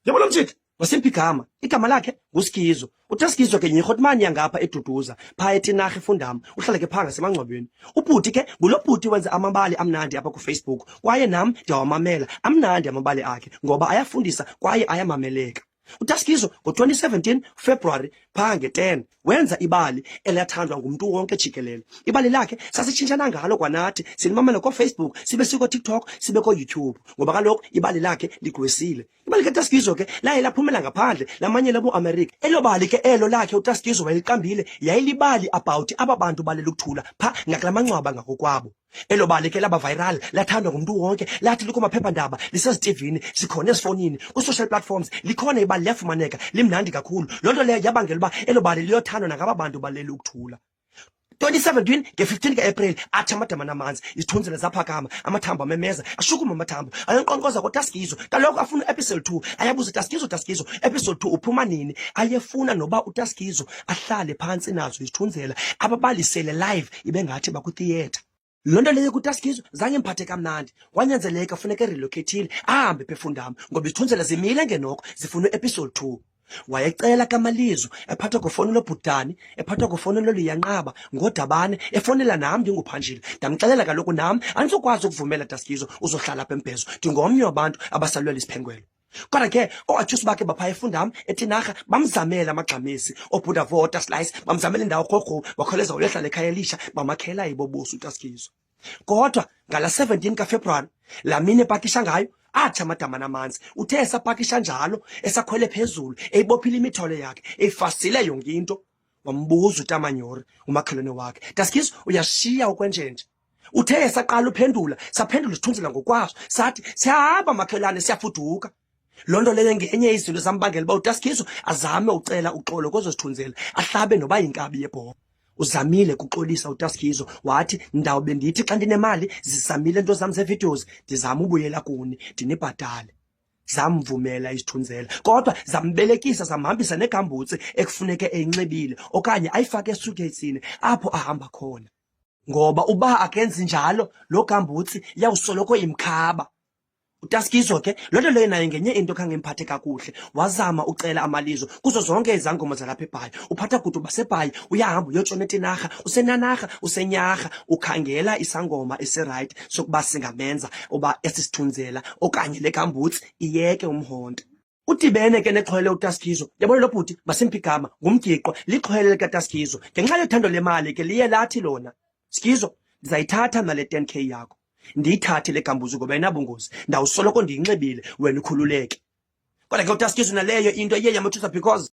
Yabona mthithi wasiphi igama lakhe nguSikizo. UTaskizo ke nyirhotmani yangapha eduduza pha eTinarha eFundam uhlala ke phanga semangcwabeni. Ubhuti ke ngulo bhuti wenza amabali amnandi apha kuFacebook kwaye nam ndiyawamamela amnandi amabali akhe ngoba ayafundisa kwaye ayamameleka. UTaskizo ngo-2017 February pha nge-10 wenza ibali elathandwa ngumntu wonke jikelele. Ibali lakhe sasitshintshana ngalo kwanathi silimamela koFacebook sibe siko-TikTok sibe ko-YouTube ngoba kaloku ibali lakhe ligqwesile. Ibali kaTaskizo ke laye laphumela ngaphandle lamanyela bu-Amerika. Elo bali ke elo lakhe uTaskizo wayeliqambile yayilibali about aba bantu balela ukuthula pha ngakulamanxwaba ngakokwabo. Elo bali ke laba viral lathandwa ngumntu wonke lathi likumaphephandaba lisezitivini sikhona ezifowunini ku-social platforms likhona ibali liyafumaneka limnandi kakhulu. Loo nto leyo yabangela uba elo bali liyothandwa nangaba bantu balela ukuthula. 2017 nge-15 ka-April athi amadama namanzi izithunzela zaphakama amathambo amemeza ashukuma amathambo ayonkqonkqoza koTaskizo kaloku afuna u-episode 2 ayabuza Taskizo episode 2 uphuma nini. Ayefuna noba uTaskizo ahlale phantsi nazo izithunzela ababalisele live ibe ngathi bakutheatre. Loo nto leyo kuTaskizo zange imphathe kamnandi kwanyanzeleka funeka erelocatile ahambe eFundam ngoba izithunzela zimile ngenoko zifuna u-episode 2. Wayecela kaMalizo ephathwa kufowuni lobhutani ephathwa kufowuni loliyanqaba ngoDabane efonela nam ndinguphanjile ndamxelela kaloku nam andizokwazi ukuvumela Taskizo uzohlala apha eMbhezo ndingomnye wabantu abasalwela isiphengwelo. Kodwa ke ooatyusi bakhe bapha eFundam eTinarha bamzamela amagxamesi oBhuda Vota Slice bamzamela indawo rhorho wakholeza uyohlala ekhaya elisha bamakhela ibobusi uTaskizo. Kodwa ngala 17 kaFebruwari laa mini epakisha ngayo athi amadama namanzi uthe esapakisha njalo esakhwele phezulu eyibophile imithole yakhe eyifasile yonke into wambuza uTamanyori umakhelwane wakhe, Taskizo uyashiya ukwenjenje? Uthe esaqala uphendula saphendula isithunzela ngokwaso sathi siyahamba makhelwane siyafuduka. Loo nto leyo ngenye izinto zambangela uba uTaskizo azame ucela uxolo kwezo zithunzela ahlabe noba yinkabi yebhola. Uzamile kuxolisa uTaskizo wathi ndawube ndithi xa ndinemali zisamile nto zam zevideos ndizama ubuyela kuni ndinibhatale. Zamvumela izithunzela kodwa zambelekisa zamhambisa negambutsi ekufuneke eyinxibile okanye ayifake esuitcasini apho ahamba khona. Ngoba uba akenzi njalo lo gambutsi yawusoloko imkhaba. uTaskizo ke loo nto leyo naye ngenye into khange imphathe kakuhle wazama ucela amalizo kuzo zonke izangoma zalapha eBhayi. Uphatha kude baseBhayi uyahamba uyotshona eTinarha usenanarha usenyarha ukhangela isangoma esirayithi sokuba singamenza uba esisithunzela okanye le gambutsi iyeke umhonto. Udibene ke nexhwele uTaskizo yabona lo bhuti Masimphi igama ngumgiqwa lixhwele likaTaskizo ngenxa yothando lemali ke liye lathi lona, Skizo ndizayithatha nale 10k yakho ndiyithathe le gambuzo ngoba inabungozi ndawusoloko ndiyinxibile wena ukhululeke. Kodwa ke uTaskizo naleyo into iye yamathusa because